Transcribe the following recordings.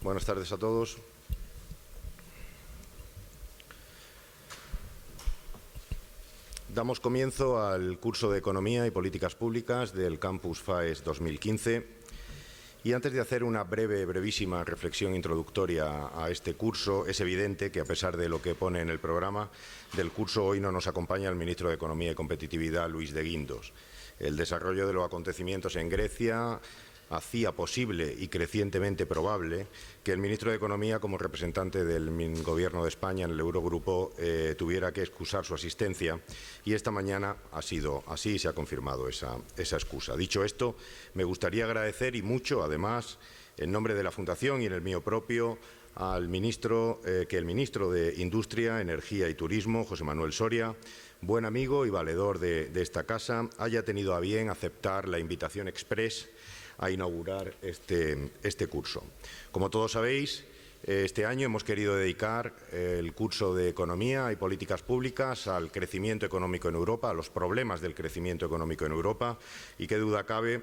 Buenas tardes a todos. Damos comienzo al curso de Economía y Políticas Públicas del Campus FAES 2015. Y antes de hacer una brevísima reflexión introductoria a este curso, es evidente que, a pesar de lo que pone en el programa del curso, hoy no nos acompaña el ministro de Economía y Competitividad, Luis de Guindos. El desarrollo de los acontecimientos en Grecia hacía posible y crecientemente probable que el ministro de Economía, como representante del Gobierno de España en el Eurogrupo, tuviera que excusar su asistencia, y esta mañana ha sido así y se ha confirmado esa excusa. Dicho esto, me gustaría agradecer, y mucho además, en nombre de la Fundación y en el mío propio, al ministro, que el ministro de Industria, Energía y Turismo, José Manuel Soria, buen amigo y valedor de esta casa, haya tenido a bien aceptar la invitación exprés a inaugurar este curso. Como todos sabéis, este año hemos querido dedicar el curso de Economía y Políticas Públicas al crecimiento económico en Europa, a los problemas del crecimiento económico en Europa, y qué duda cabe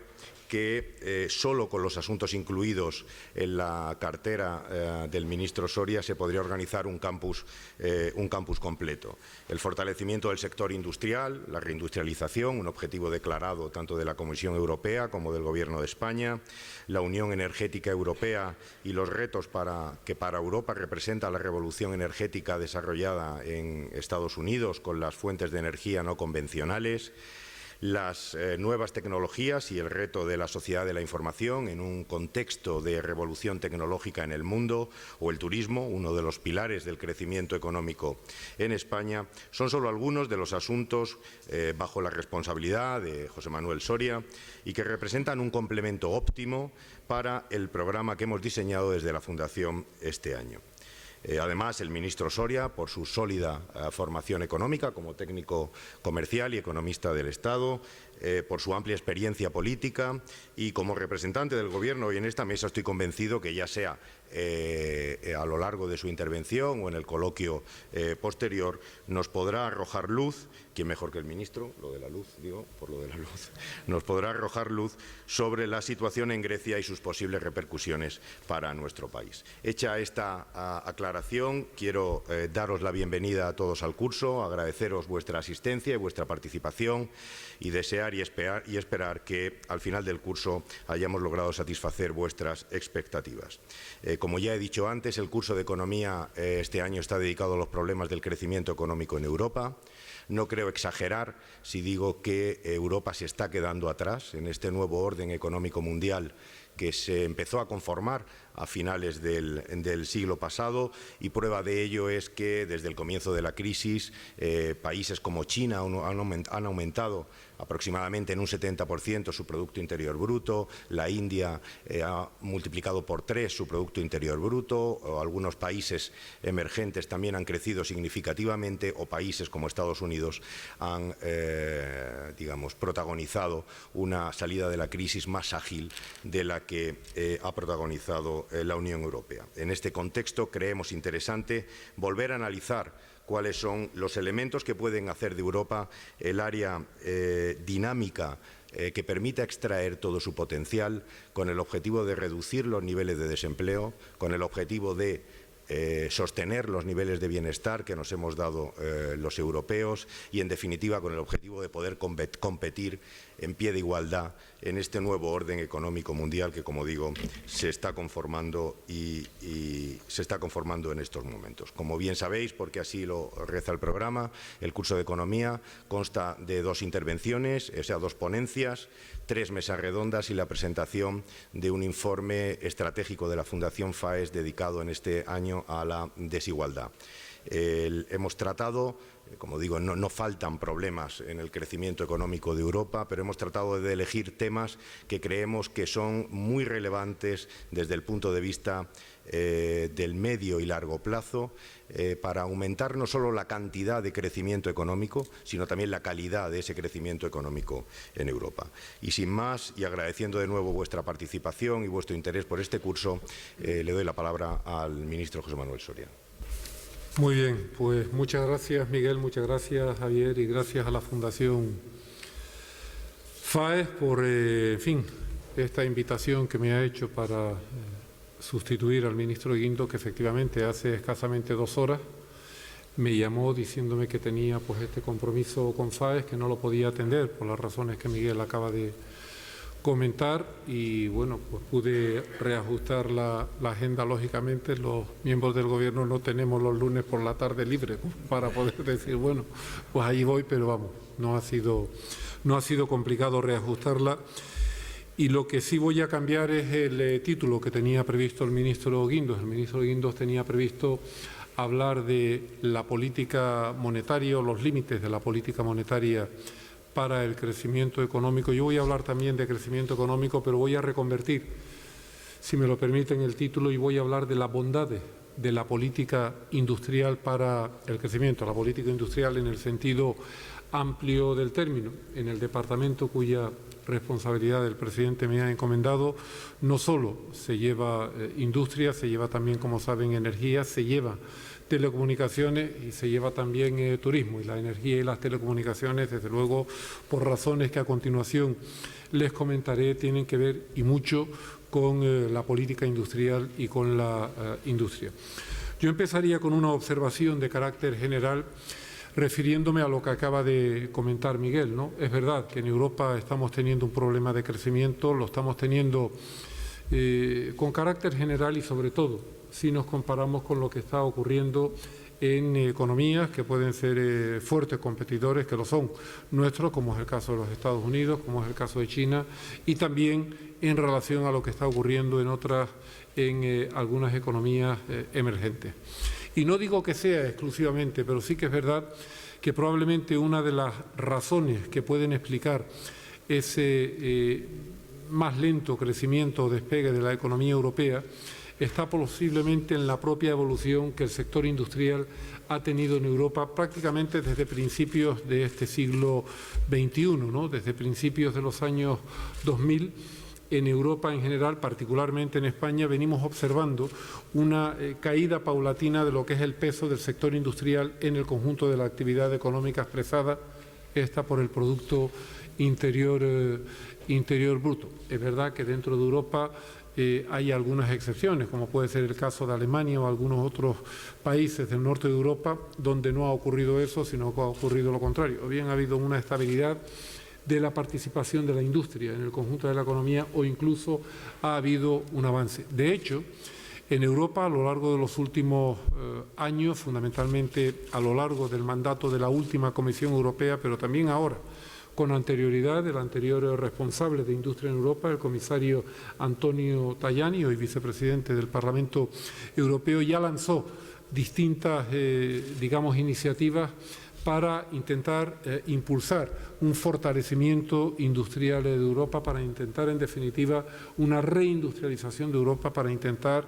que solo con los asuntos incluidos en la cartera del ministro Soria se podría organizar un campus completo. El fortalecimiento del sector industrial, la reindustrialización, un objetivo declarado tanto de la Comisión Europea como del Gobierno de España, la Unión Energética Europea y los retos que para Europa representa la revolución energética desarrollada en Estados Unidos con las fuentes de energía no convencionales, las nuevas tecnologías y el reto de la sociedad de la información en un contexto de revolución tecnológica en el mundo, o el turismo, uno de los pilares del crecimiento económico en España, son solo algunos de los asuntos bajo la responsabilidad de José Manuel Soria y que representan un complemento óptimo para el programa que hemos diseñado desde la Fundación este año. Además, el ministro Soria, por su sólida formación económica como técnico comercial y economista del Estado, por su amplia experiencia política y como representante del Gobierno hoy en esta mesa, estoy convencido que, ya sea a lo largo de su intervención o en el coloquio posterior, nos podrá arrojar luz, quién mejor que el ministro, lo de la luz, digo, por lo de la luz, nos podrá arrojar luz sobre la situación en Grecia y sus posibles repercusiones para nuestro país. Hecha esta aclaración, quiero daros la bienvenida a todos al curso, agradeceros vuestra asistencia y vuestra participación y desear y esperar que al final del curso hayamos logrado satisfacer vuestras expectativas. Como ya he dicho antes, el curso de Economía este año está dedicado a los problemas del crecimiento económico en Europa. No creo exagerar si digo que Europa se está quedando atrás en este nuevo orden económico mundial que se empezó a conformar a finales del siglo pasado, y prueba de ello es que desde el comienzo de la crisis países como China han aumentado aproximadamente en un 70% su Producto Interior Bruto, la India ha multiplicado por 3 su Producto Interior Bruto, o algunos países emergentes también han crecido significativamente, o países como Estados Unidos han protagonizado una salida de la crisis más ágil de la que ha protagonizado la Unión Europea. En este contexto creemos interesante volver a analizar cuáles son los elementos que pueden hacer de Europa el área dinámica que permita extraer todo su potencial, con el objetivo de reducir los niveles de desempleo, con el objetivo de sostener los niveles de bienestar que nos hemos dado los europeos y, en definitiva, con el objetivo de poder competir en pie de igualdad en este nuevo orden económico mundial que, como digo, se está conformando y se está conformando en estos momentos. Como bien sabéis, porque así lo reza el programa, el curso de Economía consta de 2 intervenciones, o sea, 2 ponencias, 3 mesas redondas y la presentación de un informe estratégico de la Fundación FAES dedicado en este año a la desigualdad. Hemos tratado, como digo, no faltan problemas en el crecimiento económico de Europa, pero hemos tratado de elegir temas que creemos que son muy relevantes desde el punto de vista del medio y largo plazo, para aumentar no solo la cantidad de crecimiento económico, sino también la calidad de ese crecimiento económico en Europa. Y sin más, y agradeciendo de nuevo vuestra participación y vuestro interés por este curso, le doy la palabra al ministro José Manuel Soria. Muy bien, pues muchas gracias, Miguel, muchas gracias, Javier, y gracias a la Fundación FAES por, esta invitación que me ha hecho para sustituir al ministro Guindos, que efectivamente hace escasamente 2 horas me llamó diciéndome que tenía pues este compromiso con FAES, que no lo podía atender por las razones que Miguel acaba de comentar, y bueno, pues pude reajustar la agenda. Lógicamente los miembros del gobierno no tenemos los lunes por la tarde libre para poder decir, bueno, pues ahí voy, pero vamos, no ha sido complicado reajustarla. Y lo que sí voy a cambiar es el título que tenía previsto el ministro Guindos. El ministro Guindos tenía previsto hablar de la política monetaria o los límites de la política monetaria para el crecimiento económico. Yo voy a hablar también de crecimiento económico, pero voy a reconvertir, si me lo permiten, el título, y voy a hablar de las bondades de la política industrial para el crecimiento, la política industrial en el sentido amplio del término. En el departamento cuya responsabilidad el presidente me ha encomendado, no solo se lleva industria, se lleva también, como saben, energía, se lleva telecomunicaciones y se lleva también turismo. Y la energía y las telecomunicaciones, desde luego, por razones que a continuación les comentaré, tienen que ver y mucho con la política industrial y con la industria. Yo empezaría con una observación de carácter general, refiriéndome a lo que acaba de comentar Miguel, ¿no? Es verdad que en Europa estamos teniendo un problema de crecimiento, lo estamos teniendo con carácter general y sobre todo si nos comparamos con lo que está ocurriendo en economías que pueden ser fuertes competidores, que lo son nuestros, como es el caso de los Estados Unidos, como es el caso de China, y también en relación a lo que está ocurriendo en algunas economías emergentes. Y no digo que sea exclusivamente, pero sí que es verdad que probablemente una de las razones que pueden explicar ese más lento crecimiento o despegue de la economía europea está posiblemente en la propia evolución que el sector industrial ha tenido en Europa prácticamente desde principios de este siglo XXI, ¿no? Desde principios de los años 2000. En Europa en general, particularmente en España, venimos observando una caída paulatina de lo que es el peso del sector industrial en el conjunto de la actividad económica expresada, esta por el Producto Interior Bruto. Es verdad que dentro de Europa hay algunas excepciones, como puede ser el caso de Alemania o algunos otros países del norte de Europa, donde no ha ocurrido eso, sino que ha ocurrido lo contrario. O bien ha habido una estabilidad de la participación de la industria en el conjunto de la economía, o incluso ha habido un avance. De hecho, en Europa, a lo largo de los últimos años, fundamentalmente a lo largo del mandato de la última Comisión Europea, pero también ahora, con anterioridad, el anterior responsable de Industria en Europa, el comisario Antonio Tajani, hoy vicepresidente del Parlamento Europeo, ya lanzó distintas, iniciativas para intentar impulsar un fortalecimiento industrial de Europa, para intentar, en definitiva, una reindustrialización de Europa, para intentar,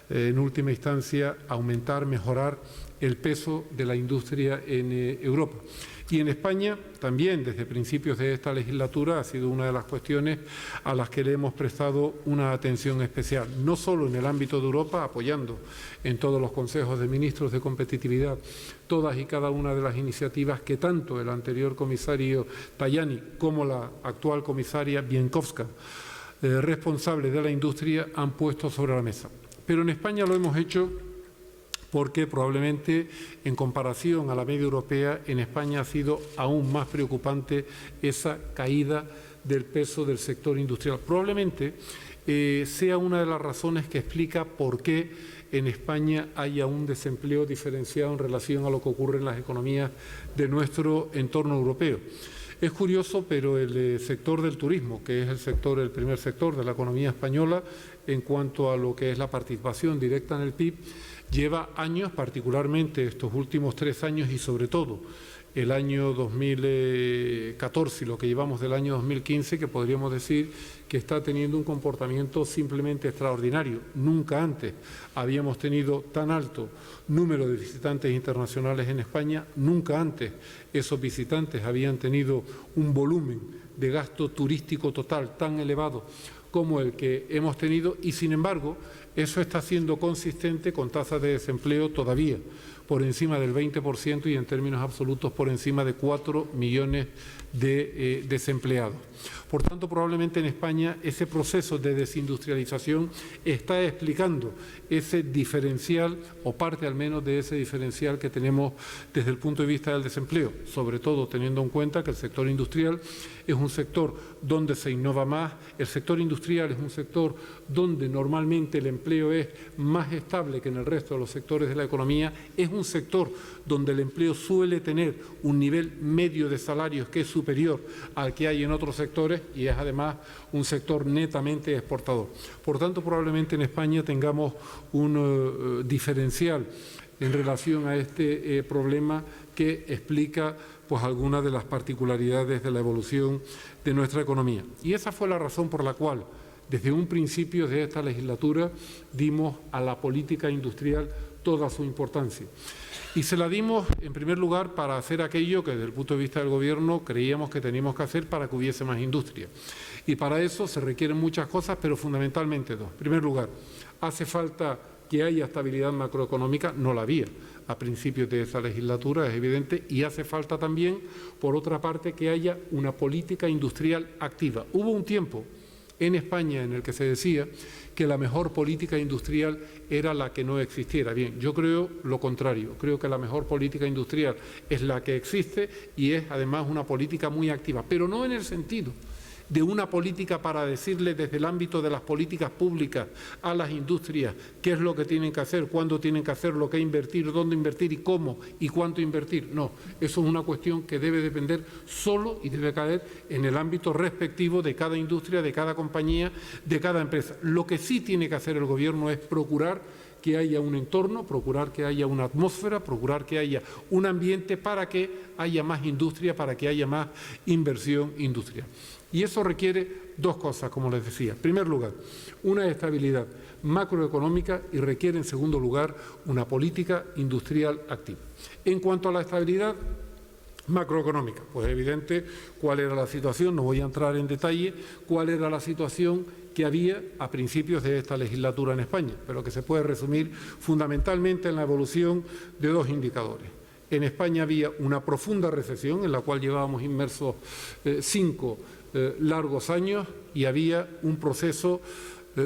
en última instancia, aumentar, mejorar el peso de la industria en Europa. Y en España también, desde principios de esta legislatura, ha sido una de las cuestiones a las que le hemos prestado una atención especial, no solo en el ámbito de Europa, apoyando en todos los consejos de ministros de competitividad todas y cada una de las iniciativas que tanto el anterior comisario Tajani como la actual comisaria Bieńkowska, responsable de la industria, han puesto sobre la mesa. Pero en España lo hemos hecho porque probablemente, en comparación a la media europea, en España ha sido aún más preocupante esa caída del peso del sector industrial. Probablemente sea una de las razones que explica por qué en España haya un desempleo diferenciado en relación a lo que ocurre en las economías de nuestro entorno europeo. Es curioso, pero el sector del turismo, que es el primer sector de la economía española en cuanto a lo que es la participación directa en el PIB, lleva años, particularmente estos últimos 3 años y sobre todo el año 2014 y lo que llevamos del año 2015, que podríamos decir que está teniendo un comportamiento simplemente extraordinario. Nunca antes habíamos tenido tan alto número de visitantes internacionales en España, nunca antes esos visitantes habían tenido un volumen de gasto turístico total tan elevado como el que hemos tenido, y sin embargo eso está siendo consistente con tasas de desempleo todavía por encima del 20% y en términos absolutos por encima de 4 millones de desempleados. Por tanto, probablemente en España ese proceso de desindustrialización está explicando ese diferencial, o parte al menos de ese diferencial que tenemos desde el punto de vista del desempleo, sobre todo teniendo en cuenta que el sector industrial es un sector donde se innova más, el sector industrial es un sector donde normalmente el empleo es más estable que en el resto de los sectores de la economía, es un sector donde el empleo suele tener un nivel medio de salarios que es superior al que hay en otros sectores y es además un sector netamente exportador. Por tanto, probablemente en España tengamos un diferencial en relación a este problema que explica pues algunas de las particularidades de la evolución de nuestra economía. Y esa fue la razón por la cual desde un principio de esta legislatura dimos a la política industrial toda su importancia. Y se la dimos, en primer lugar, para hacer aquello que desde el punto de vista del Gobierno creíamos que teníamos que hacer para que hubiese más industria. Y para eso se requieren muchas cosas, pero fundamentalmente dos. En primer lugar, hace falta que haya estabilidad macroeconómica, no la había a principios de esta legislatura, es evidente, y hace falta también, por otra parte, que haya una política industrial activa. Hubo un tiempo en España en el que se decía que la mejor política industrial era la que no existiera. Bien, yo creo lo contrario. Creo que la mejor política industrial es la que existe y es además una política muy activa, pero no en el sentido de una política para decirle desde el ámbito de las políticas públicas a las industrias qué es lo que tienen que hacer, cuándo tienen que hacerlo, qué invertir, dónde invertir y cómo y cuánto invertir. No, eso es una cuestión que debe depender solo y debe caer en el ámbito respectivo de cada industria, de cada compañía, de cada empresa. Lo que sí tiene que hacer el Gobierno es procurar que haya un entorno, procurar que haya una atmósfera, procurar que haya un ambiente para que haya más industria, para que haya más inversión industrial. Y eso requiere dos cosas, como les decía. En primer lugar, una estabilidad macroeconómica y requiere, en segundo lugar, una política industrial activa. En cuanto a la estabilidad macroeconómica, pues evidente cuál era la situación, no voy a entrar en detalle, cuál era la situación que había a principios de esta legislatura en España, pero que se puede resumir fundamentalmente en la evolución de dos indicadores. En España había una profunda recesión en la cual llevábamos inmersos 5 largos años y había un proceso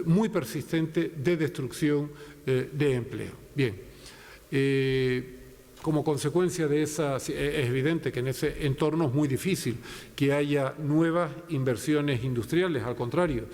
muy persistente de destrucción de empleo. Bien, como consecuencia de esa, es evidente que en ese entorno es muy difícil que haya nuevas inversiones industriales, al contrario.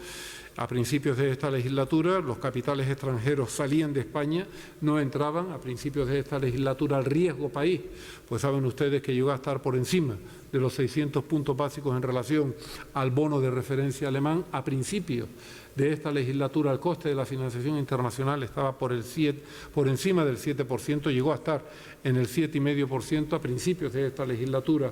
A principios de esta legislatura, los capitales extranjeros salían de España, no entraban. A principios de esta legislatura, el riesgo país, pues saben ustedes que llegó a estar por encima de los 600 puntos básicos en relación al bono de referencia alemán. A principios de esta legislatura, el coste de la financiación internacional estaba por encima del 7%, llegó a estar en el 7,5%. A principios de esta legislatura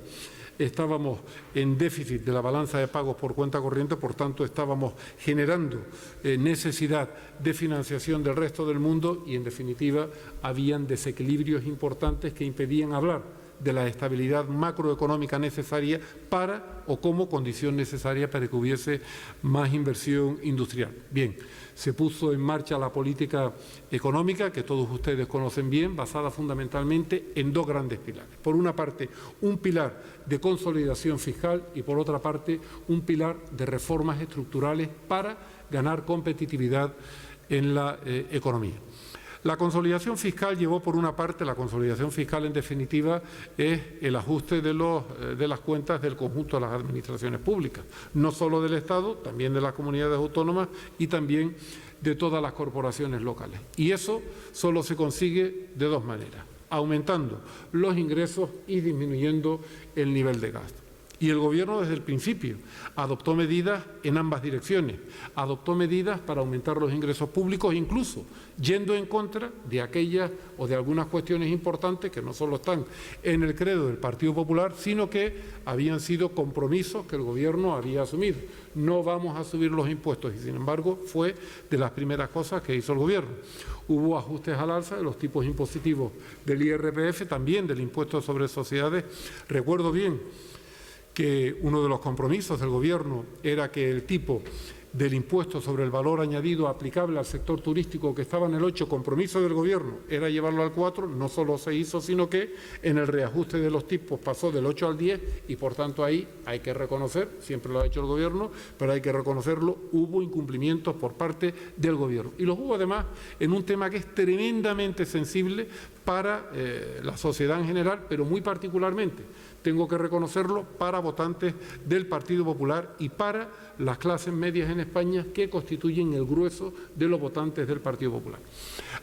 estábamos en déficit de la balanza de pagos por cuenta corriente, por tanto estábamos generando necesidad de financiación del resto del mundo y, en definitiva, habían desequilibrios importantes que impedían hablar de la estabilidad macroeconómica necesaria para o como condición necesaria para que hubiese más inversión industrial. Bien, se puso en marcha la política económica, que todos ustedes conocen bien, basada fundamentalmente en dos grandes pilares. Por una parte, un pilar de consolidación fiscal y, por otra parte, un pilar de reformas estructurales para ganar competitividad en la economía. La consolidación fiscal llevó, por una parte, la consolidación fiscal en definitiva es el ajuste de las cuentas del conjunto de las administraciones públicas, no solo del Estado, también de las comunidades autónomas y también de todas las corporaciones locales. Y eso solo se consigue de dos maneras: aumentando los ingresos y disminuyendo el nivel de gasto. Y el Gobierno desde el principio adoptó medidas en ambas direcciones. Adoptó medidas para aumentar los ingresos públicos, incluso yendo en contra de aquellas o de algunas cuestiones importantes que no solo están en el credo del Partido Popular, sino que habían sido compromisos que el Gobierno había asumido. No vamos a subir los impuestos y, sin embargo, fue de las primeras cosas que hizo el Gobierno. Hubo ajustes al alza de los tipos impositivos del IRPF, también del impuesto sobre sociedades. Recuerdo bien que uno de los compromisos del Gobierno era que el tipo del impuesto sobre el valor añadido aplicable al sector turístico, que estaba en el 8, compromiso del Gobierno era llevarlo al 4, no solo se hizo, sino que en el reajuste de los tipos pasó del 8 al 10 y, por tanto, ahí hay que reconocer, siempre lo ha hecho el Gobierno, pero hay que reconocerlo, hubo incumplimientos por parte del Gobierno. Y los hubo, además, en un tema que es tremendamente sensible para la sociedad en general, pero muy particularmente, tengo que reconocerlo, para votantes del Partido Popular y para las clases medias en España, que constituyen el grueso de los votantes del Partido Popular.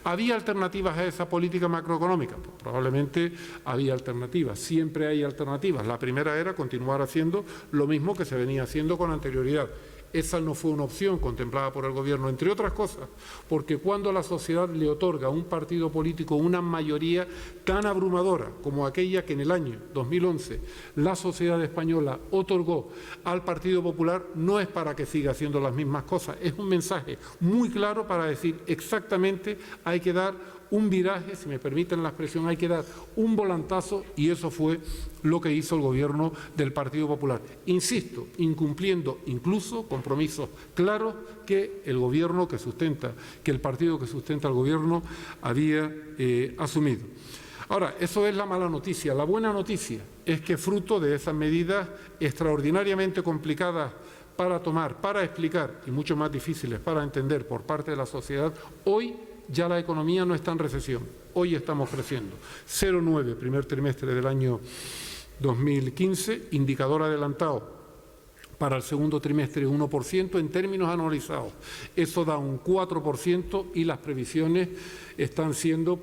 ¿Había alternativas a esa política macroeconómica? Pues probablemente había alternativas, siempre hay alternativas. La primera era continuar haciendo lo mismo que se venía haciendo con anterioridad. Esa no fue una opción contemplada por el Gobierno, entre otras cosas, porque cuando la sociedad le otorga a un partido político una mayoría tan abrumadora como aquella que en el año 2011 la sociedad española otorgó al Partido Popular, no es para que siga haciendo las mismas cosas, es un mensaje muy claro para decir exactamente hay que dar un viraje, si me permiten la expresión, hay que dar un volantazo, y eso fue lo que hizo el Gobierno del Partido Popular. Insisto, incumpliendo incluso compromisos claros que el Gobierno que sustenta, que el partido que sustenta al Gobierno había asumido. Ahora, eso es la mala noticia. La buena noticia es que, fruto de esas medidas extraordinariamente complicadas para tomar, para explicar y mucho más difíciles para entender por parte de la sociedad, hoy ya la economía no está en recesión, hoy estamos creciendo. 0,9 primer trimestre del año 2015, indicador adelantado para el segundo trimestre 1% en términos anualizados. Eso da un 4% y las previsiones están siendo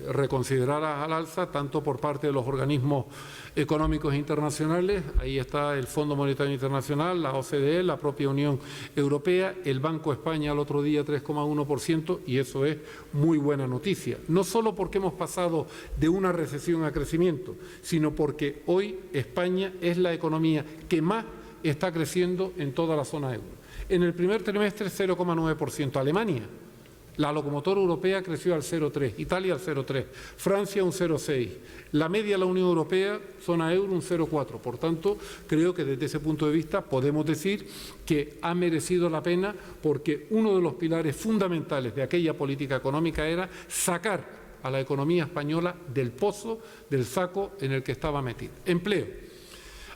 reconsideradas al alza, tanto por parte de los organismos económicos internacionales, ahí está el Fondo Monetario Internacional, la OCDE, la propia Unión Europea, el Banco de España el otro día 3,1%, y eso es muy buena noticia. No solo porque hemos pasado de una recesión a crecimiento, sino porque hoy España es la economía que más está creciendo en toda la zona euro. En el primer trimestre 0,9%, Alemania, la locomotora europea, creció al 0,3%, Italia al 0,3%, Francia un 0,6%, la media de la Unión Europea, zona euro, un 0,4%. Por tanto, creo que desde ese punto de vista podemos decir que ha merecido la pena, porque uno de los pilares fundamentales de aquella política económica era sacar a la economía española del pozo, del saco en el que estaba metida. Empleo.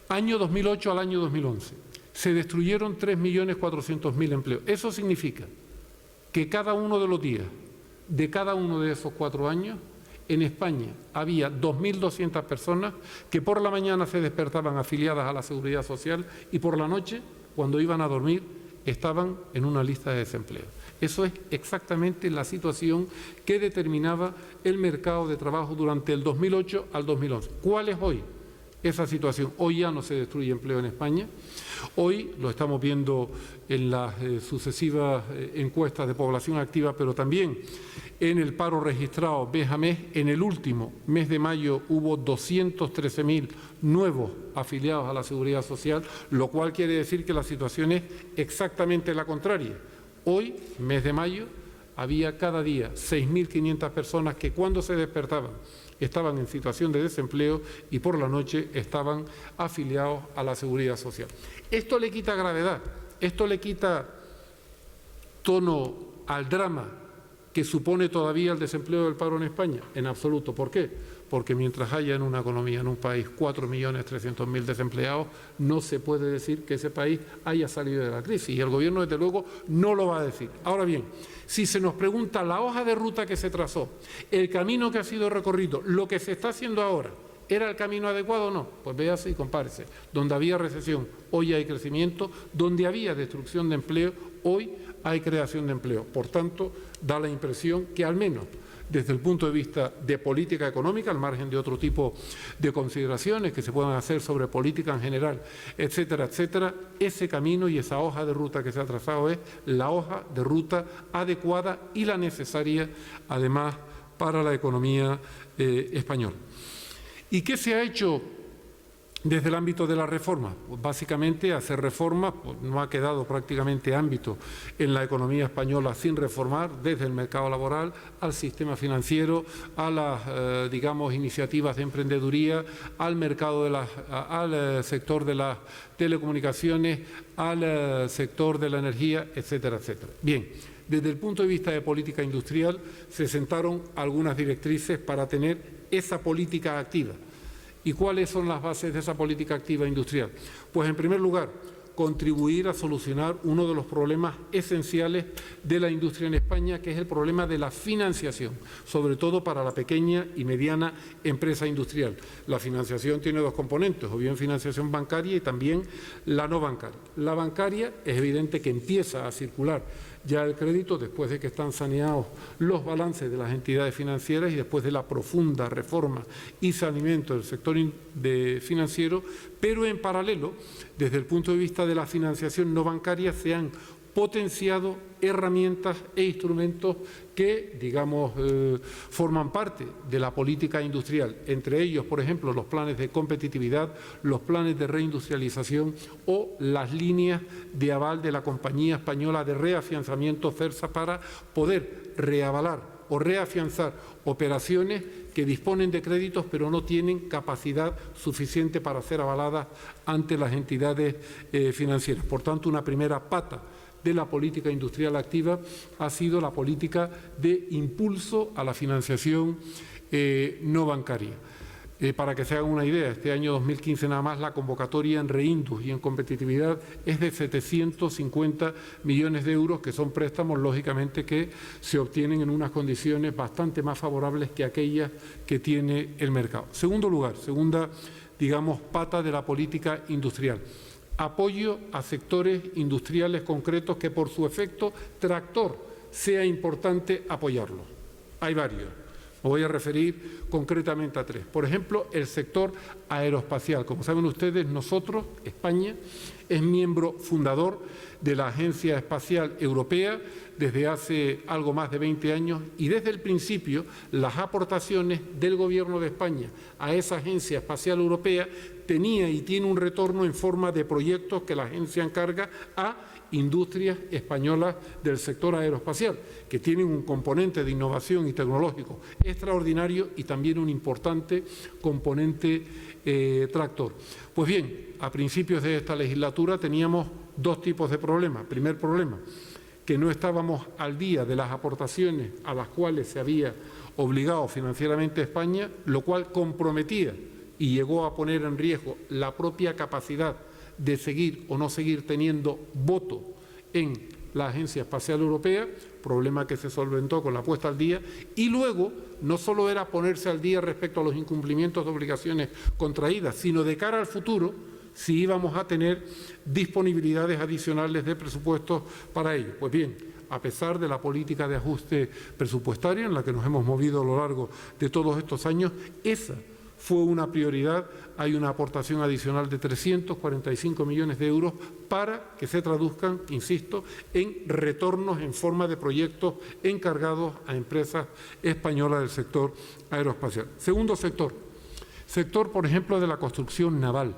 Año 2008 al año 2011. Se destruyeron 3.400.000 empleos. Eso significa que cada uno de los días de cada uno de esos 4 años, en España había 2.200 personas que por la mañana se despertaban afiliadas a la Seguridad Social y por la noche, cuando iban a dormir, estaban en una lista de desempleo. Eso es exactamente la situación que determinaba el mercado de trabajo durante el 2008 al 2011. ¿Cuál es hoy esa situación? Hoy ya no se destruye empleo en España. Hoy lo estamos viendo en las sucesivas encuestas de población activa, pero también en el paro registrado mes a mes. En el último mes de mayo hubo 213.000 nuevos afiliados a la Seguridad Social, lo cual quiere decir que la situación es exactamente la contraria. Hoy, mes de mayo, había cada día 6.500 personas que cuando se despertaban estaban en situación de desempleo y por la noche estaban afiliados a la Seguridad Social. Esto le quita gravedad, esto le quita tono al drama que supone todavía el desempleo del paro en España, en absoluto. ¿Por qué? Porque mientras haya en una economía, en un país, 4.300.000 desempleados, no se puede decir que ese país haya salido de la crisis, y el Gobierno, desde luego, no lo va a decir. Ahora bien, si se nos pregunta la hoja de ruta que se trazó, el camino que ha sido recorrido, lo que se está haciendo ahora, ¿era el camino adecuado o no? Pues véase y compárese. Donde había recesión, hoy hay crecimiento. Donde había destrucción de empleo, hoy hay creación de empleo. Por tanto, da la impresión que, al menos desde el punto de vista de política económica, al margen de otro tipo de consideraciones que se puedan hacer sobre política en general, etcétera, etcétera, ese camino y esa hoja de ruta que se ha trazado es la hoja de ruta adecuada y la necesaria, además, para la economía española. ¿Y qué se ha hecho Desde el ámbito de la reforma, pues básicamente hacer reformas, pues no ha quedado prácticamente ámbito en la economía española sin reformar, desde el mercado laboral al sistema financiero, a las, digamos, iniciativas de emprendeduría, al mercado al sector de las telecomunicaciones, al sector de la energía, etcétera, etcétera. Bien, desde el punto de vista de política industrial se sentaron algunas directrices para tener esa política activa. ¿Y cuáles son las bases de esa política activa industrial? Pues, en primer lugar, contribuir a solucionar uno de los problemas esenciales de la industria en España, que es el problema de la financiación, sobre todo para la pequeña y mediana empresa industrial. La financiación tiene dos componentes, o bien financiación bancaria y también la no bancaria. La bancaria es evidente que empieza a circular ya el crédito después de que están saneados los balances de las entidades financieras y después de la profunda reforma y saneamiento del sector financiero, pero en paralelo, desde el punto de vista de la financiación no bancaria, se han potenciado herramientas e instrumentos que, digamos, forman parte de la política industrial. Entre ellos, por ejemplo, los planes de competitividad, los planes de reindustrialización o las líneas de aval de la Compañía Española de Reafianzamiento CERSA para poder reavalar o reafianzar operaciones que disponen de créditos pero no tienen capacidad suficiente para ser avaladas ante las entidades financieras. Por tanto, una primera pata de la política industrial activa ha sido la política de impulso a la financiación no bancaria. Para que se hagan una idea, este año 2015 nada más la convocatoria en Reindus y en competitividad es de 750 millones de euros, que son préstamos, lógicamente, que se obtienen en unas condiciones bastante más favorables que aquellas que tiene el mercado. Segundo lugar, segunda, digamos, pata de la política industrial. Apoyo a sectores industriales concretos que por su efecto tractor sea importante apoyarlos. Hay varios. Me voy a referir concretamente a tres. Por ejemplo, el sector aeroespacial. Como saben ustedes, nosotros, España, es miembro fundador de la Agencia Espacial Europea desde hace algo más de 20 años y desde el principio las aportaciones del Gobierno de España a esa Agencia Espacial Europea tenía y tiene un retorno en forma de proyectos que la agencia encarga a industrias españolas del sector aeroespacial, que tienen un componente de innovación y tecnológico extraordinario y también un importante componente tractor. Pues bien, a principios de esta legislatura teníamos dos tipos de problemas. Primer problema, que no estábamos al día de las aportaciones a las cuales se había obligado financieramente a España, lo cual comprometía y llegó a poner en riesgo la propia capacidad de seguir o no seguir teniendo voto en la Agencia Espacial Europea, problema que se solventó con la puesta al día, y luego no solo era ponerse al día respecto a los incumplimientos de obligaciones contraídas, sino de cara al futuro, si íbamos a tener disponibilidades adicionales de presupuestos para ello. Pues bien, a pesar de la política de ajuste presupuestario en la que nos hemos movido a lo largo de todos estos años, esa fue una prioridad. Hay una aportación adicional de 345 millones de euros para que se traduzcan, insisto, en retornos en forma de proyectos encargados a empresas españolas del sector aeroespacial. Segundo sector, por ejemplo, de la construcción naval.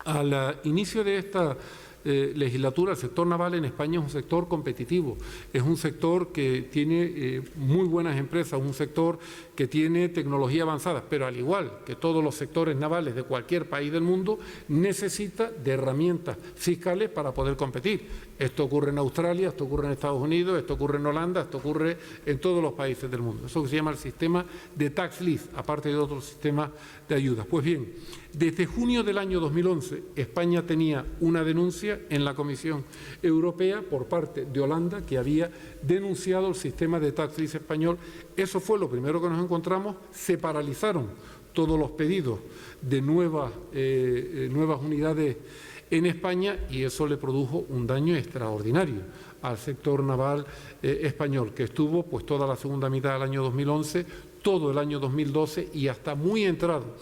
Al inicio de esta legislatura, el sector naval en España es un sector competitivo, es un sector que tiene muy buenas empresas, un sector que tiene tecnología avanzada, pero al igual que todos los sectores navales de cualquier país del mundo, necesita de herramientas fiscales para poder competir. Esto ocurre en Australia, esto ocurre en Estados Unidos, esto ocurre en Holanda, esto ocurre en todos los países del mundo. Eso que se llama el sistema de tax lease, aparte de otros sistemas de ayudas. Pues bien, desde junio del año 2011, España tenía una denuncia en la Comisión Europea por parte de Holanda, que había denunciado el sistema de tax lease español. Eso fue lo primero que nos encontramos. Se paralizaron todos los pedidos de nuevas unidades en España y eso le produjo un daño extraordinario al sector naval español, que estuvo pues toda la segunda mitad del año 2011, todo el año 2012 y hasta muy entrado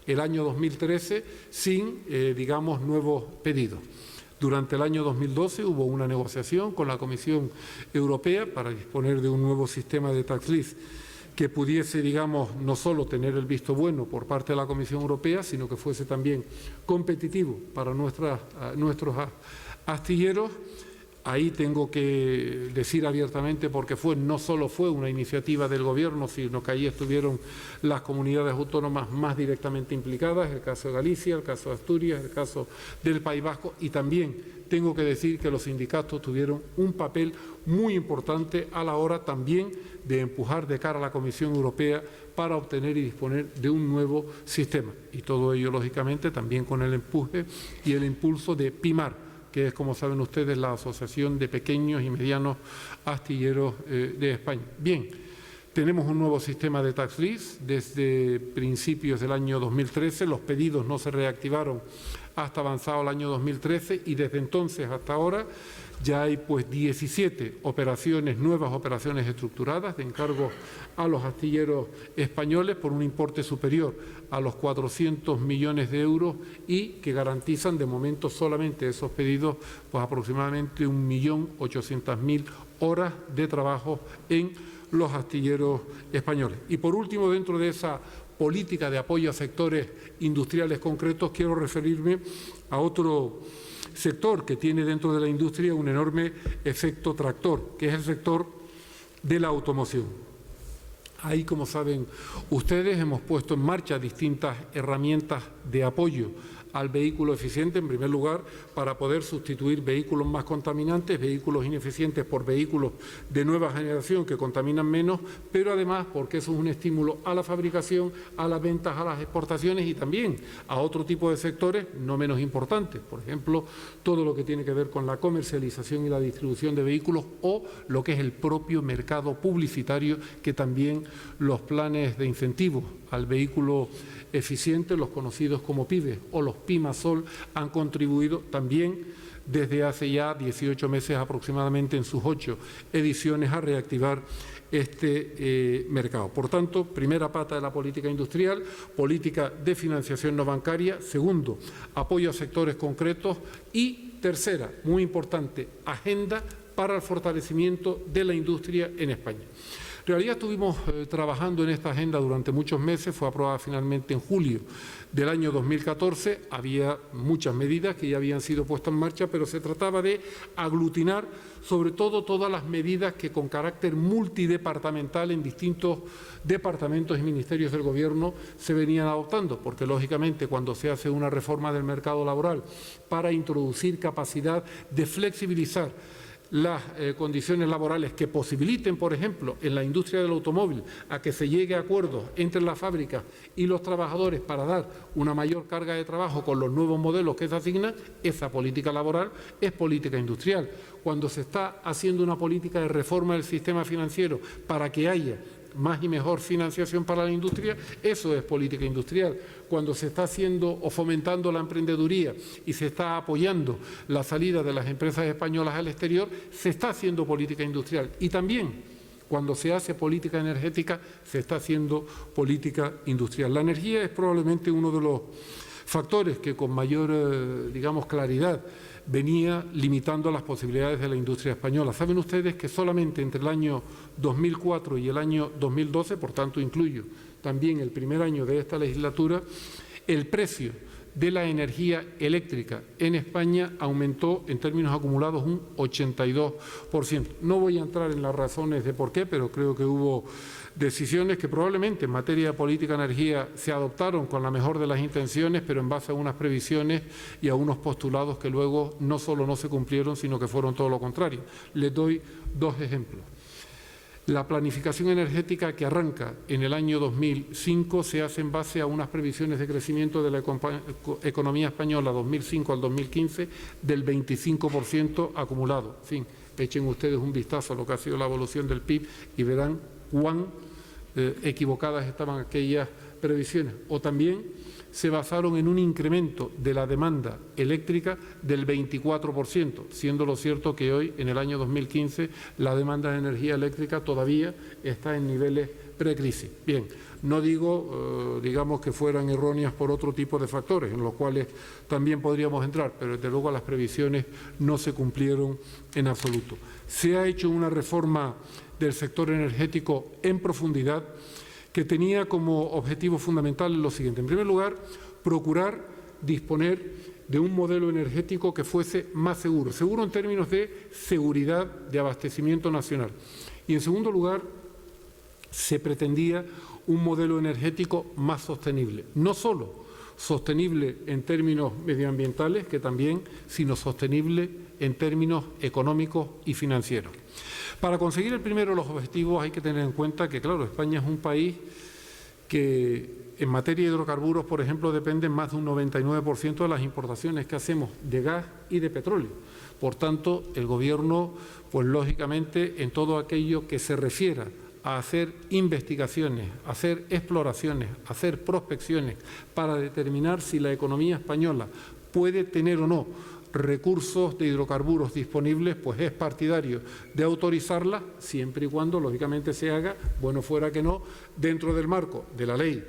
el año 2013 sin, digamos, nuevos pedidos. Durante el año 2012 hubo una negociación con la Comisión Europea para disponer de un nuevo sistema de tax lease que pudiese, digamos, no solo tener el visto bueno por parte de la Comisión Europea, sino que fuese también competitivo para nuestros astilleros. Ahí tengo que decir abiertamente, porque no solo fue una iniciativa del Gobierno, sino que ahí estuvieron las comunidades autónomas más directamente implicadas, el caso de Galicia, el caso de Asturias, el caso del País Vasco, y también tengo que decir que los sindicatos tuvieron un papel muy importante a la hora también de empujar de cara a la Comisión Europea para obtener y disponer de un nuevo sistema. Y todo ello, lógicamente, también con el empuje y el impulso de PIMAR, que es, como saben ustedes, la Asociación de Pequeños y Medianos Astilleros de España. Bien, tenemos un nuevo sistema de tax lease desde principios del año 2013. Los pedidos no se reactivaron hasta avanzado el año 2013 y desde entonces hasta ahora ya hay 17 nuevas operaciones estructuradas de encargos a los astilleros españoles por un importe superior a los 400 millones de euros y que garantizan de momento solamente esos pedidos aproximadamente 1.800.000 horas de trabajo en los astilleros españoles. Y por último, dentro de esa política de apoyo a sectores industriales concretos, quiero referirme a otro sector que tiene dentro de la industria un enorme efecto tractor, que es el sector de la automoción. Ahí, como saben ustedes, hemos puesto en marcha distintas herramientas de apoyo al vehículo eficiente, en primer lugar, para poder sustituir vehículos más contaminantes, vehículos ineficientes por vehículos de nueva generación que contaminan menos, pero además porque eso es un estímulo a la fabricación, a las ventas, a las exportaciones y también a otro tipo de sectores no menos importantes. Por ejemplo, todo lo que tiene que ver con la comercialización y la distribución de vehículos o lo que es el propio mercado publicitario, que también los planes de incentivos al vehículo eficiente, los conocidos como PIBE o los PIMASOL, han contribuido también desde hace ya 18 meses aproximadamente en sus 8 ediciones a reactivar este mercado. Por tanto, primera pata de la política industrial, política de financiación no bancaria. Segundo, apoyo a sectores concretos. Y tercera, muy importante, agenda para el fortalecimiento de la industria en España. En realidad estuvimos trabajando en esta agenda durante muchos meses, fue aprobada finalmente en julio del año 2014, había muchas medidas que ya habían sido puestas en marcha, pero se trataba de aglutinar sobre todo todas las medidas que con carácter multidepartamental en distintos departamentos y ministerios del Gobierno se venían adoptando, porque lógicamente cuando se hace una reforma del mercado laboral para introducir capacidad de flexibilizar las condiciones laborales que posibiliten, por ejemplo, en la industria del automóvil, a que se llegue a acuerdos entre las fábricas y los trabajadores para dar una mayor carga de trabajo con los nuevos modelos que se asignan, esa política laboral es política industrial. Cuando se está haciendo una política de reforma del sistema financiero para que haya más y mejor financiación para la industria, eso es política industrial. Cuando se está haciendo o fomentando la emprendeduría y se está apoyando la salida de las empresas españolas al exterior, se está haciendo política industrial. Y también cuando se hace política energética, se está haciendo política industrial. La energía es probablemente uno de los factores que con mayor, digamos, claridad venía limitando las posibilidades de la industria española. Saben ustedes que solamente entre el año 2004 y el año 2012, por tanto incluyo también el primer año de esta legislatura, el precio de la energía eléctrica en España aumentó en términos acumulados un 82%. No voy a entrar en las razones de por qué, pero creo que hubo decisiones que probablemente en materia de política de energía se adoptaron con la mejor de las intenciones, pero en base a unas previsiones y a unos postulados que luego no solo no se cumplieron, sino que fueron todo lo contrario. Les doy dos ejemplos. La planificación energética que arranca en el año 2005 se hace en base a unas previsiones de crecimiento de la economía española 2005 al 2015 del 25% acumulado. En fin, echen ustedes un vistazo a lo que ha sido la evolución del PIB y verán cuán equivocadas estaban aquellas previsiones. O también se basaron en un incremento de la demanda eléctrica del 24%, siendo lo cierto que hoy, en el año 2015, la demanda de energía eléctrica todavía está en niveles precrisis. Bien, no digo, digamos, que fueran erróneas por otro tipo de factores, en los cuales también podríamos entrar, pero desde luego las previsiones no se cumplieron en absoluto. Se ha hecho una reforma del sector energético en profundidad, que tenía como objetivo fundamental lo siguiente. En primer lugar, procurar disponer de un modelo energético que fuese más seguro, seguro en términos de seguridad de abastecimiento nacional. Y en segundo lugar, se pretendía un modelo energético más sostenible, no solo sostenible en términos medioambientales, que también, sino sostenible en términos económicos y financieros. Para conseguir el primero de los objetivos hay que tener en cuenta que, claro, España es un país que en materia de hidrocarburos, por ejemplo, dependen más de un 99% de las importaciones que hacemos de gas y de petróleo. Por tanto, el Gobierno, pues lógicamente, en todo aquello que se refiera a hacer investigaciones, a hacer exploraciones, a hacer prospecciones para determinar si la economía española puede tener o no recursos de hidrocarburos disponibles, pues es partidario de autorizarlas, siempre y cuando, lógicamente, se haga, bueno fuera que no, dentro del marco de la ley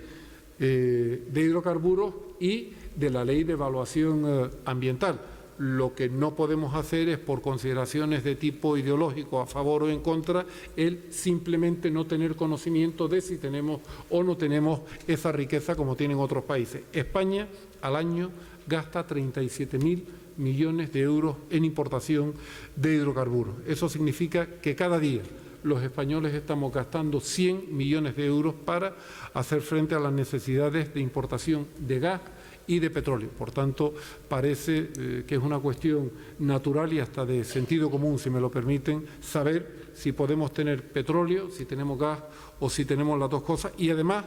de hidrocarburos y de la ley de evaluación ambiental. Lo que no podemos hacer es, por consideraciones de tipo ideológico, a favor o en contra, el simplemente no tener conocimiento de si tenemos o no tenemos esa riqueza como tienen otros países. España al año gasta 37.000 millones de euros en importación de hidrocarburos. Eso significa que cada día los españoles estamos gastando 100 millones de euros para hacer frente a las necesidades de importación de gas y de petróleo. Por tanto, parece que es una cuestión natural y hasta de sentido común, si me lo permiten, saber si podemos tener petróleo, si tenemos gas o si tenemos las dos cosas, y además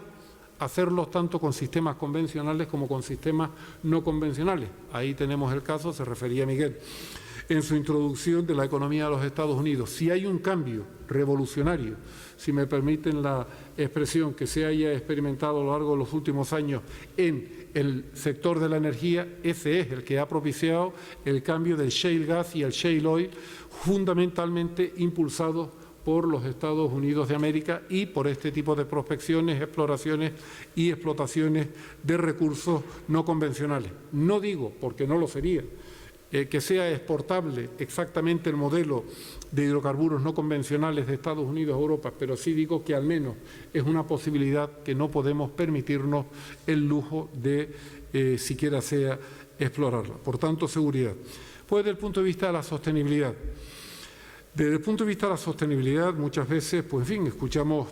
hacerlo tanto con sistemas convencionales como con sistemas no convencionales. Ahí tenemos el caso, se refería Miguel en su introducción, de la economía de los Estados Unidos. Si hay un cambio revolucionario, si me permiten la expresión, que se haya experimentado a lo largo de los últimos años en el sector de la energía, ese es el que ha propiciado el cambio del shale gas y el shale oil, fundamentalmente impulsados por los Estados Unidos de América y por este tipo de prospecciones, exploraciones y explotaciones de recursos no convencionales. No digo, porque no lo sería, que sea exportable exactamente el modelo de hidrocarburos no convencionales de Estados Unidos a Europa, pero sí digo que al menos es una posibilidad que no podemos permitirnos el lujo de siquiera sea explorarla. Por tanto, seguridad. Pues desde el punto de vista de la sostenibilidad. Desde el punto de vista de la sostenibilidad, muchas veces, pues en fin, escuchamos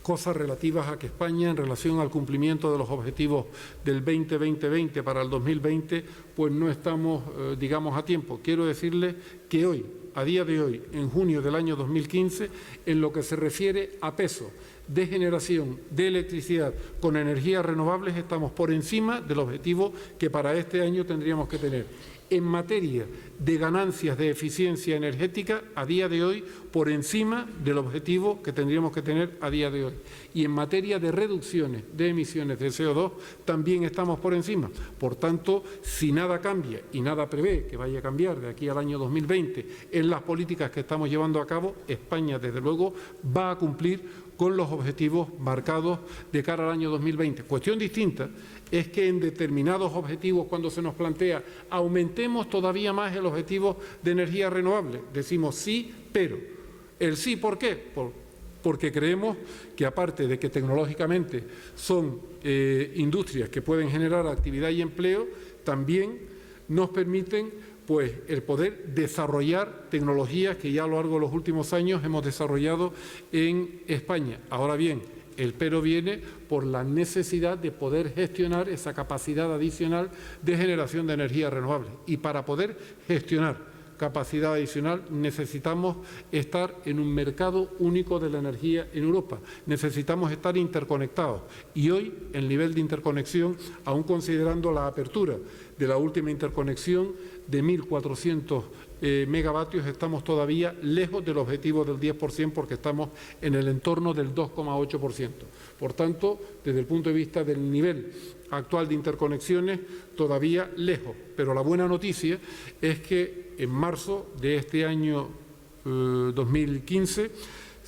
cosas relativas a que España, en relación al cumplimiento de los objetivos del 20-20-20 para el 2020, pues no estamos, digamos, a tiempo. Quiero decirles que hoy, a día de hoy, en junio del año 2015, en lo que se refiere a peso de generación de electricidad con energías renovables, estamos por encima del objetivo que para este año tendríamos que tener. En materia de ganancias de eficiencia energética, a día de hoy, por encima del objetivo que tendríamos que tener a día de hoy. Y en materia de reducciones de emisiones de CO2, también estamos por encima. Por tanto, si nada cambia, y nada prevé que vaya a cambiar de aquí al año 2020 en las políticas que estamos llevando a cabo, España, desde luego, va a cumplir con los objetivos marcados de cara al año 2020. Cuestión distinta es que en determinados objetivos, cuando se nos plantea aumentemos todavía más el objetivo de energía renovable, decimos sí, pero. El sí, ¿por qué? Porque creemos que, aparte de que tecnológicamente son industrias que pueden generar actividad y empleo, también nos permiten pues el poder desarrollar tecnologías que ya a lo largo de los últimos años hemos desarrollado en España. Ahora bien, el pero viene por la necesidad de poder gestionar esa capacidad adicional de generación de energía renovable. Y para poder gestionar capacidad adicional necesitamos estar en un mercado único de la energía en Europa. Necesitamos estar interconectados. Y hoy el nivel de interconexión, aún considerando la apertura de la última interconexión de 1.400 megavatios, estamos todavía lejos del objetivo del 10% porque estamos en el entorno del 2,8%. Por tanto, desde el punto de vista del nivel actual de interconexiones, todavía lejos. Pero la buena noticia es que en marzo de este año 2015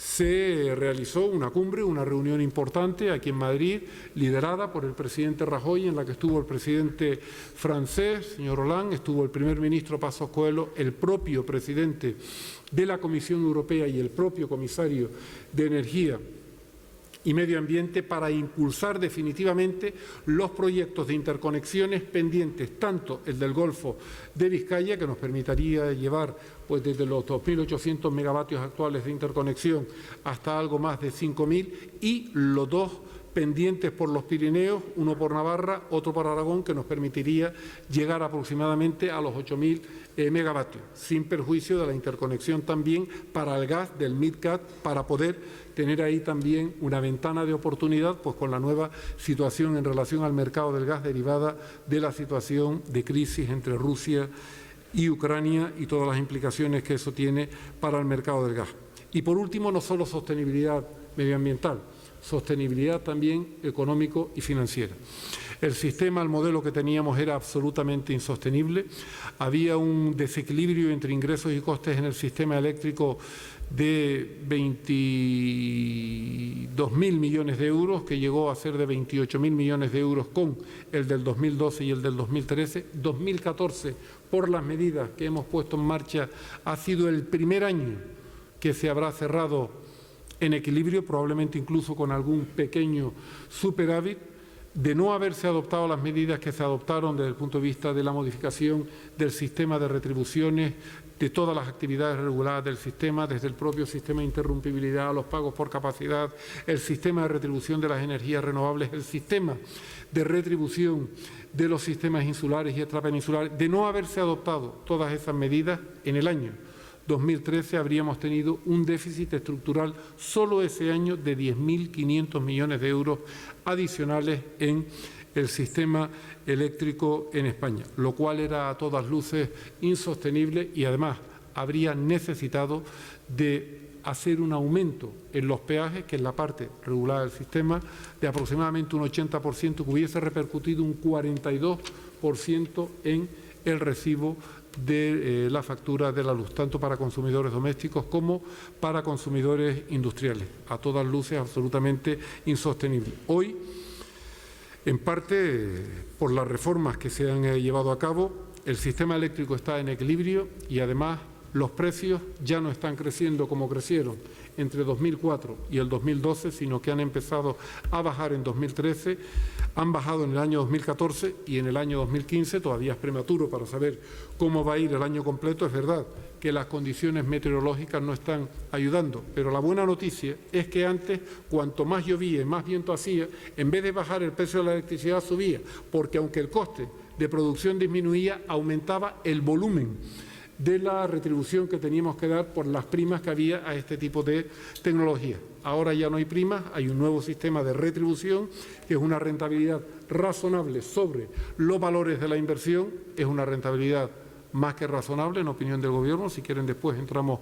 se realizó una cumbre, una reunión importante aquí en Madrid, liderada por el presidente Rajoy, en la que estuvo el presidente francés, señor Hollande, estuvo el primer ministro Pasos Coelho, el propio presidente de la Comisión Europea y el propio comisario de Energía y Medio Ambiente, para impulsar definitivamente los proyectos de interconexiones pendientes, tanto el del Golfo de Vizcaya, que nos permitiría llevar pues desde los 2.800 megavatios actuales de interconexión hasta algo más de 5.000, y los dos pendientes por los Pirineos, uno por Navarra, otro por Aragón, que nos permitiría llegar aproximadamente a los 8.000 megavatios, sin perjuicio de la interconexión también para el gas del MidCat, para poder tener ahí también una ventana de oportunidad, pues con la nueva situación en relación al mercado del gas derivada de la situación de crisis entre Rusia y Ucrania y todas las implicaciones que eso tiene para el mercado del gas. Y por último, no solo sostenibilidad medioambiental, sostenibilidad también económico y financiera. El sistema, el modelo que teníamos era absolutamente insostenible. Había un desequilibrio entre ingresos y costes en el sistema eléctrico de 22.000 millones de euros, que llegó a ser de 28.000 millones de euros con el del 2012 y el del 2013. 2014, por las medidas que hemos puesto en marcha, ha sido el primer año que se habrá cerrado en equilibrio, probablemente incluso con algún pequeño superávit. De no haberse adoptado las medidas que se adoptaron desde el punto de vista de la modificación del sistema de retribuciones, de todas las actividades reguladas del sistema, desde el propio sistema de interrumpibilidad, los pagos por capacidad, el sistema de retribución de las energías renovables, el sistema de retribución de los sistemas insulares y extrapeninsulares, de no haberse adoptado todas esas medidas, en el año 2013 habríamos tenido un déficit estructural solo ese año de 10.500 millones de euros adicionales en el sistema eléctrico en España, lo cual era a todas luces insostenible y además habría necesitado de hacer un aumento en los peajes, que es la parte regulada del sistema, de aproximadamente un 80%, que hubiese repercutido un 42% en el recibo de la factura de la luz, tanto para consumidores domésticos como para consumidores industriales, a todas luces absolutamente insostenible. Hoy, en parte por las reformas que se han llevado a cabo, el sistema eléctrico está en equilibrio y además los precios ya no están creciendo como crecieron entre 2004 y el 2012, sino que han empezado a bajar en 2013, han bajado en el año 2014 y en el año 2015, todavía es prematuro para saber cómo va a ir el año completo. Es verdad que las condiciones meteorológicas no están ayudando, pero la buena noticia es que antes, cuanto más llovía y más viento hacía, en vez de bajar el precio de la electricidad subía, porque aunque el coste de producción disminuía, aumentaba el volumen de la retribución que teníamos que dar por las primas que había a este tipo de tecnología. Ahora ya no hay primas, hay un nuevo sistema de retribución, que es una rentabilidad razonable sobre los valores de la inversión, es una rentabilidad más que razonable, en opinión del Gobierno. Si quieren después entramos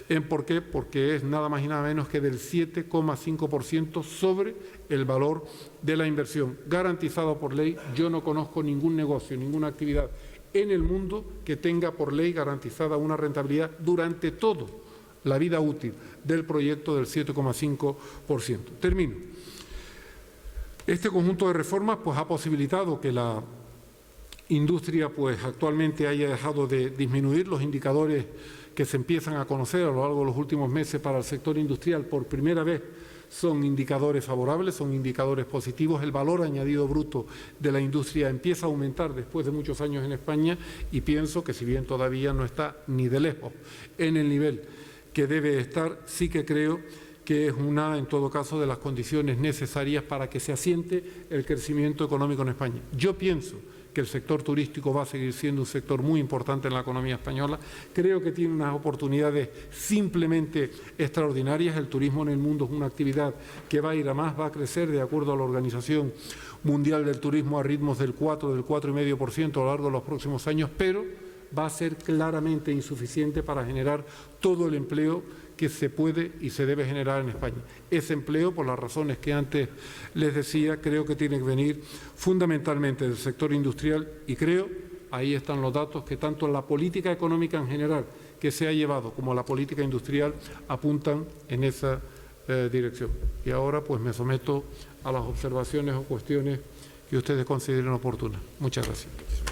en por qué, porque es nada más y nada menos que del 7,5% sobre el valor de la inversión, garantizado por ley. Yo no conozco ningún negocio, ninguna actividad en el mundo que tenga por ley garantizada una rentabilidad durante toda la vida útil del proyecto del 7,5%. Termino. Este conjunto de reformas pues, ha posibilitado que la industria pues, actualmente haya dejado de disminuir. Los indicadores que se empiezan a conocer a lo largo de los últimos meses para el sector industrial por primera vez son indicadores favorables, son indicadores positivos. El valor añadido bruto de la industria empieza a aumentar después de muchos años en España y pienso que si bien todavía no está ni de lejos en el nivel que debe estar, sí que creo que es una, en todo caso, de las condiciones necesarias para que se asiente el crecimiento económico en España. Yo pienso que el sector turístico va a seguir siendo un sector muy importante en la economía española. Creo que tiene unas oportunidades simplemente extraordinarias. El turismo en el mundo es una actividad que va a ir a más, va a crecer de acuerdo a la Organización Mundial del Turismo a ritmos del 4,5% a lo largo de los próximos años, pero va a ser claramente insuficiente para generar todo el empleo que se puede y se debe generar en España. Ese empleo, por las razones que antes les decía, creo que tiene que venir fundamentalmente del sector industrial y creo ahí están los datos que tanto la política económica en general que se ha llevado como la política industrial apuntan en esa dirección. Y ahora pues me someto a las observaciones o cuestiones que ustedes consideren oportunas. Muchas gracias.